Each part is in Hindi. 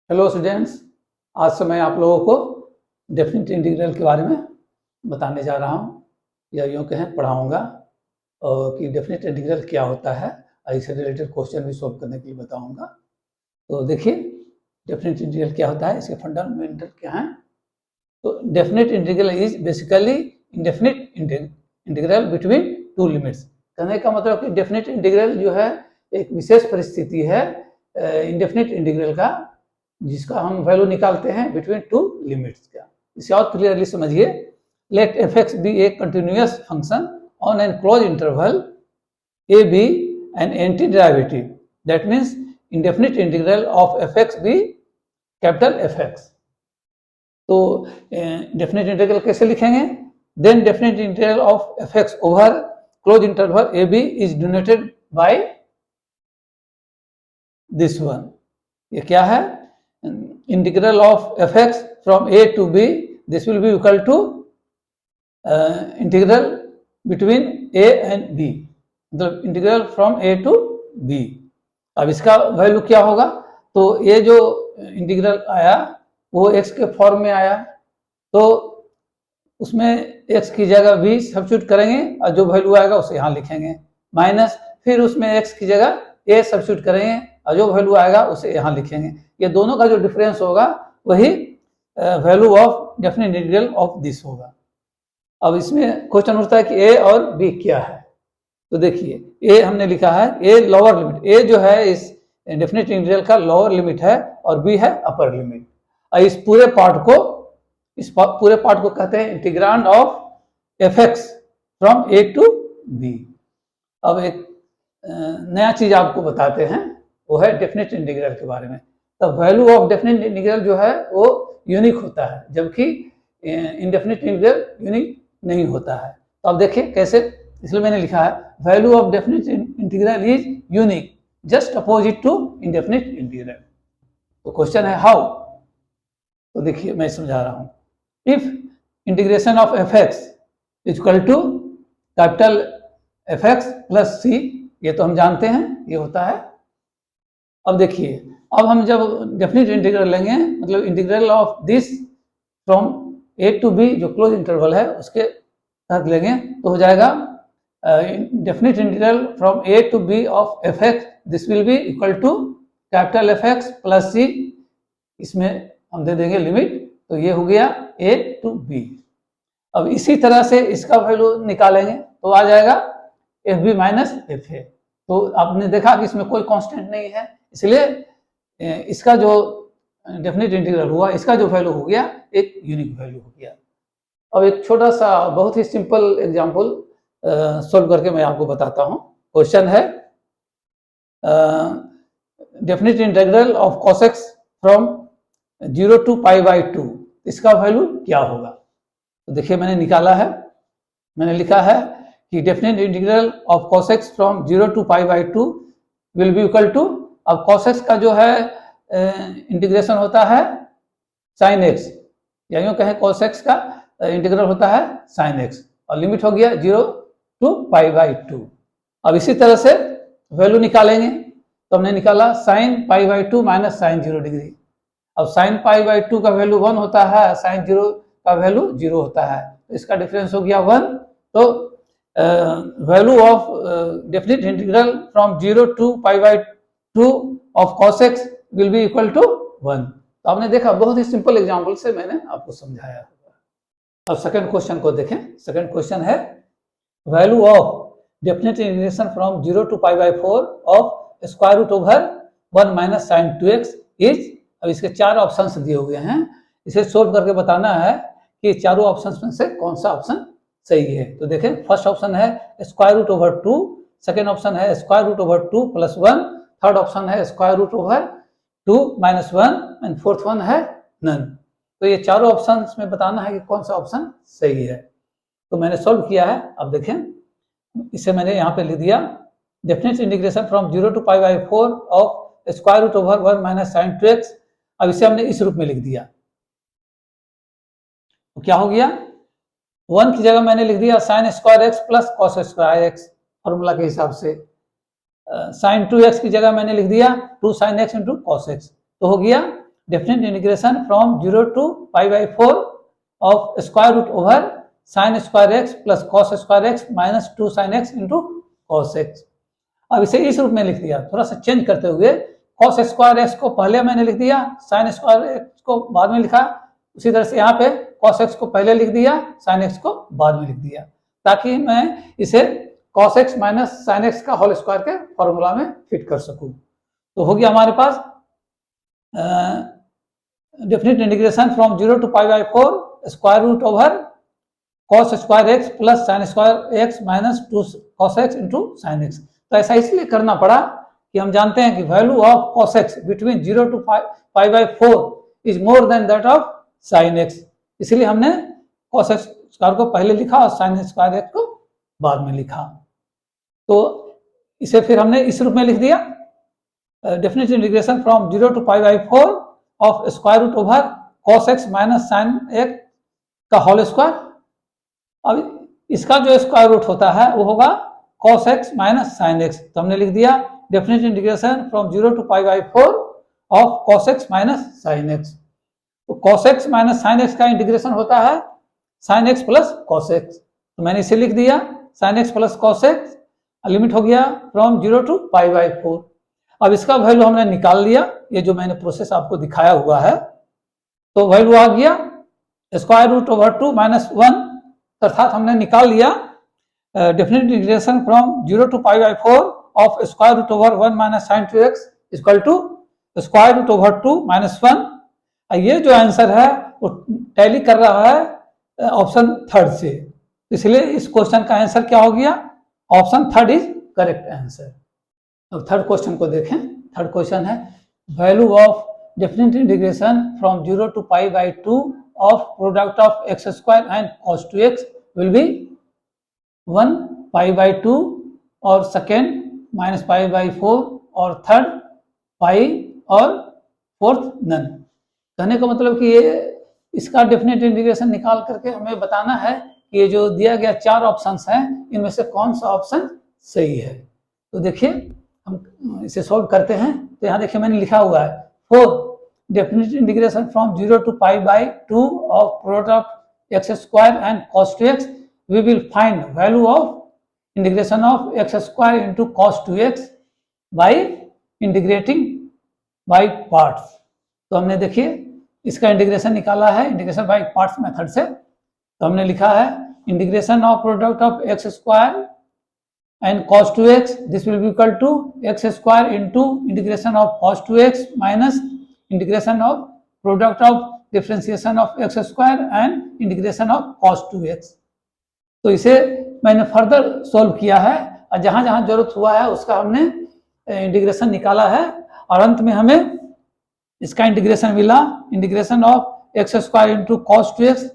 हेलो स्टूडेंट्स, आज से मैं आप लोगों को डेफिनेट इंटीग्रल के बारे में बताने जा रहा हूँ या यूँ कहें पढ़ाऊँगा और कि डेफिनेट इंटीग्रल क्या होता है और इससे रिलेटेड क्वेश्चन भी सॉल्व करने के लिए बताऊँगा। तो देखिए डेफिनेट इंटीग्रल क्या होता है, इसके फंडामेंटल क्या हैं। तो definite integral is basically indefinite integral between two limits. कहने का मतलब कि डेफिनेट इंटीग्रल जो है एक विशेष परिस्थिति है इंडेफिनिट इंटीग्रल का, जिसका हम वैल्यू निकालते हैं बिटवीन टू लिमिट्स का। इसे और क्लियरली समझिए। Let f x be a continuous function on an close interval a b an antiderivative, that means indefinite integral of F x be capital F x. तो डेफिनेट इंटीग्रल कैसे लिखेंगे? Then definite integral of F x over close interval a b is denoted by this one. ये क्या है? Integral of F x from A to b, this will be equal to integral between A and b, मतलब integral from A to b. अब इसका वैल्यू क्या होगा? तो ये जो इंटीग्रल आया वो x के फॉर्म में आया, तो उसमें x की जगह b सब्स्टिट्यूट करेंगे और जो वैल्यू आएगा उसे यहाँ लिखेंगे, माइनस फिर उसमें x की जगह a सब्स्टिट्यूट करेंगे और जो वैल्यू आएगा उसे यहाँ लिखेंगे। ये दोनों का जो डिफरेंस होगा वही value of definite integral of this होगा। अब इसमें क्वेश्चन उठता है कि a और b क्या है। तो देखिए a हमने लिखा है, a लोअर लिमिट, a जो है इस डेफिनेट इंटीग्रल का लोअर लिमिट है और b है अपर लिमिट। और इस पूरे पार्ट को कहते हैं integrand of F x from A to b. अब एक नया चीज आपको बताते हैं, वो है डेफिनेट इंटीग्रल के बारे में। तो वैल्यू ऑफ डेफिनेट इंटीग्रल जो है वो यूनिक होता है, जबकि इनडेफिनेट इंटीग्रल यूनिक नहीं होता है। तो अब देखिए कैसे, इसलिए मैंने लिखा है value of definite integral is unique just opposite to indefinite integral. तो क्वेश्चन है हाउ। तो देखिए मैं समझा रहा हूं। If integration of F X equal to capital F X plus C, ये तो हम जानते हैं ये होता है। अब देखिए, अब हम जब डेफिनेट इंटीग्रल लेंगे, मतलब integral of this from A to B जो क्लोज इंटरवल है उसके तहत लेंगे, तो हो जाएगा definite integral from A to B of F X, this will be equal to capital F X plus C. इसमें हम दे देंगे लिमिट, तो ये हो गया ए टू बी। अब इसी तरह से इसका वैल्यू निकालेंगे तो आ जाएगा f b minus f a. तो आपने देखा कि इसमें कोई कांस्टेंट नहीं है, इसलिए इसका जो डेफिनेट इंटीग्रल हुआ, इसका जो वैल्यू हो गया एक यूनिक वैल्यू हो गया। अब एक छोटा सा बहुत ही सिंपल एग्जांपल सॉल्व करके मैं आपको बताता हूँ। क्वेश्चन है definite integral of cos x from 0 to pi by 2, इसका वैल्यू क्या होगा? तो देखिए मैंने निकाला है, मैंने लिखा है कि definite integral of cos x from 0 to pi by 2 will be equal to, अब cos x का जो है इंटीग्रेशन होता है sin x, या यूँ कहें cos x का इंटीग्रल होता है sin x, और लिमिट हो गया 0 टू पाई बाई 2। अब इसी तरह से वैल्यू निकालेंगे, तो हमने निकाला sin pi by 2 minus sine 0 degree. अब sin पाई बाई 2 का वैल्यू 1 होता है, sin 0 का वैल्यू 0 होता है, तो इसका डिफरेंस हो गया 1। तो value of definite integral from 0 to pi by 2 of cos x will be equal to 1। तो आपने देखा बहुत ही सिंपल एग्जांपल से मैंने आपको समझाया। अब सेकंड क्वेश्चन को देखें। सेकंड क्वेश्चन है value of definite integration from 0 to pi by 4 of square root over 1 minus sine 2x is. अब इसके 4 ऑप्शंस दिए हुए हैं, इसे सोल्व करके बताना है कि चारों ऑप्शंस में से कौन सा ऑप्शन सही है। तो देखें, फर्स्ट ऑप्शन है square root over 2, second option है square root over 2 plus 1, third option है square root over 2 minus 1 and fourth one है नन। तो ये चारों ऑप्शंस में बताना है कि कौन सा ऑप्शन सही है। तो मैंने सोल्व किया है। अब देखें, इसे मैंने यहाँ पे लिख दिया definite integration from 0 to pi by 4 of square root over 1 minus sine 2x। अब इसे हमने इस रूप में लिख दिया, तो क्या हो गया, 1 की जगह मैंने लिख दिया sign square x plus cos square x formula के हिसाब से। साइन 2x की जगह मैंने लिख दिया 2 sine x into cos x, तो हो गया definite integration from 0 to pi by 4 of square root over sine square x plus cos square x minus 2 sine x into cos x. अब इसे इस रूप में लिख दिया, थोड़ा सा चेंज करते हुए कॉस स्क्वायर एक्स को पहले मैंने लिख दिया, साइन स्क्वायर एक्स को बाद में लिखा। उसी तरह से यहाँ पे कॉस एक्स को पहले लिख दिया, साइन एक्स को बाद में लिख दिया, ताकि मैं इसे cos x minus sine x का होल स्क्वायर के फॉर्मूला में फिट कर सकूं। तो हो गया हमारे पास definite integration from 0 to pi by 4 square root over cos square x plus sine square x minus 2 cos X into sine x. तो ऐसा इसलिए करना पड़ा कि हम जानते हैं कि value of cos x between 0 to pi by 4 is more than that of sine x, इसलिए हमने कॉस एक्स स्क्वायर को पहले लिखा और साइन स्क्वायर एक्स को बाद में लिखा। तो इसे फिर हमने इस रूप में लिख दिया, definite integration from 0 to pi by 4 of square root over cos x minus sine x का होल स्क्वायर। अब इसका जो स्क्वायर रूट होता है वो होगा cos x minus sine x. तो हमने लिख दिया definite integration from 0 to pi by 4 of cos x minus sine x. तो cos x minus sine x का इंटीग्रेशन होता है sine x plus cos x। तो मैंने इसे लिख दिया sine x plus cos x, limit हो गया फ्रॉम 0 टू पाई बाई 4। अब इसका वैल्यू हमने निकाल लिया, ये जो मैंने प्रोसेस आपको दिखाया हुआ है। तो वैल्यू आ गया स्क्वायर रूट ओवर 2 माइनस 1, अर्थात हमने निकाल लिया definite integration from 0 to pi by 4 of square root over 1 minus sine 2x equal to square root over 2 minus 1। ये जो आंसर है वो टैली कर रहा है ऑप्शन थर्ड से, इसलिए इस क्वेश्चन का आंसर क्या हो गया, option third is correct answer. अब थर्ड क्वेश्चन को देखें। थर्ड क्वेश्चन है value of definite integration from 0 to pi by 2 of product of x square and cos 2x will be 1 pi by 2 और second minus pi by 4 और third pi और fourth none। कहने का मतलब कि ये इसका डेफिनेट इंटीग्रेशन निकाल करके हमें बताना है कि ये जो दिया गया 4 ऑप्शंस हैं इनमें से कौन सा ऑप्शन सही है। तो देखिए हम इसे सॉल्व करते हैं। तो यहाँ देखिए मैंने लिखा हुआ है 4 definite integration from 0 to pi by 2 of product of x square and cos 2x, we will find value of integration of x square into cos 2x by integrating by parts। तो हमने देखिए इसका इंटीग्रेशन निकाला है इंटीग्रेशन बाय पार्ट्स मेथड से। तो हमने लिखा है integration of product of x square and cos 2x, this will be equal to x square into integration of cos 2x minus integration of product of differentiation of x square and integration of cos 2x। तो इसे मैंने फर्दर सोल्व किया है और जहां जहां जरूरत हुआ है उसका हमने इंटीग्रेशन निकाला है और अंत में हमें इसका इंटीग्रेशन मिला integration of x square into cos 2x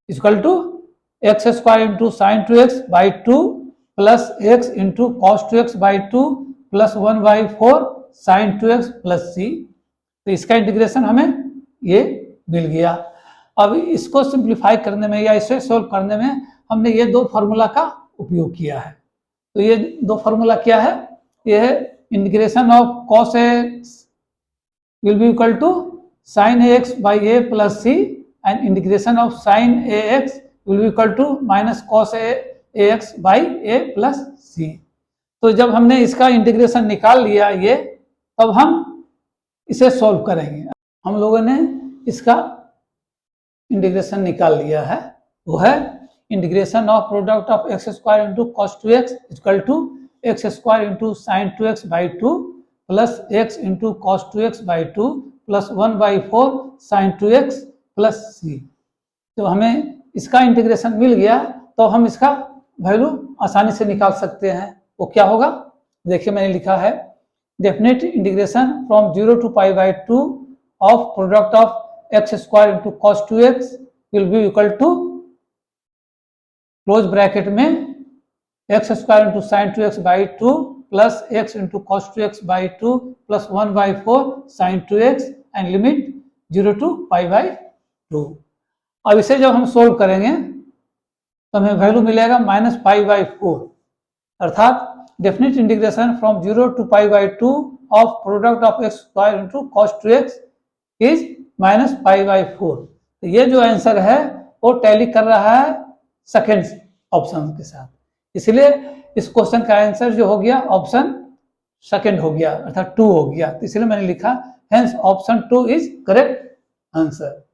equal to x square into sine 2x by 2 plus x into cos 2x by 2 plus 1 by 4 sine 2x plus c। तो इसका इंटीग्रेशन हमें ये मिल गया। अब इसको सिंप्लीफाई करने में या इसे सोल्व करने में हमने ये 2 फार्मूला का उपयोग किया है। तो ये 2 फार्मूला क्या है, ये है integration of cos x will be equal to sin ax by a plus c and integration of sin ax will be equal to minus cos ax by a plus c। तो जब हमने इसका इंटीग्रेशन निकाल लिया ये, तब हम इसे सॉल्व करेंगे। हम लोगों ने इसका इंटीग्रेशन निकाल लिया है, वो है integration of product of x square into cos 2x equal to x square into sine 2x by 2 plus x into cos 2x by 2 plus 1 by 4 sine 2x plus c। तो हमें इसका इंटीग्रेशन मिल गया तो हम इसका वैल्यू आसानी से निकाल सकते हैं। वो क्या होगा, देखिए मैंने लिखा है definite integration from 0 to pi by 2 of product of x square into cos 2x will be equal to close bracket में X square into sine 2x by 2 plus x into cos 2x by 2 plus 1 by 4 sine 2x and limit 0 to pi by 2। अब इसे जब हम सोल्व करेंगे तो हमें वैल्यू मिलेगा माइनस पाई बाई 4, अर्थात definite integration from 0 to pi by 2 of product of x square into cos 2x is -π/4। तो ये जो आंसर है वो टैली कर रहा है सेकेंड ऑप्शन के साथ, इसलिए इस क्वेश्चन का आंसर जो हो गया ऑप्शन सेकेंड हो गया, अर्थात 2 हो गया। तो इसलिए मैंने लिखा hence option 2 is correct answer.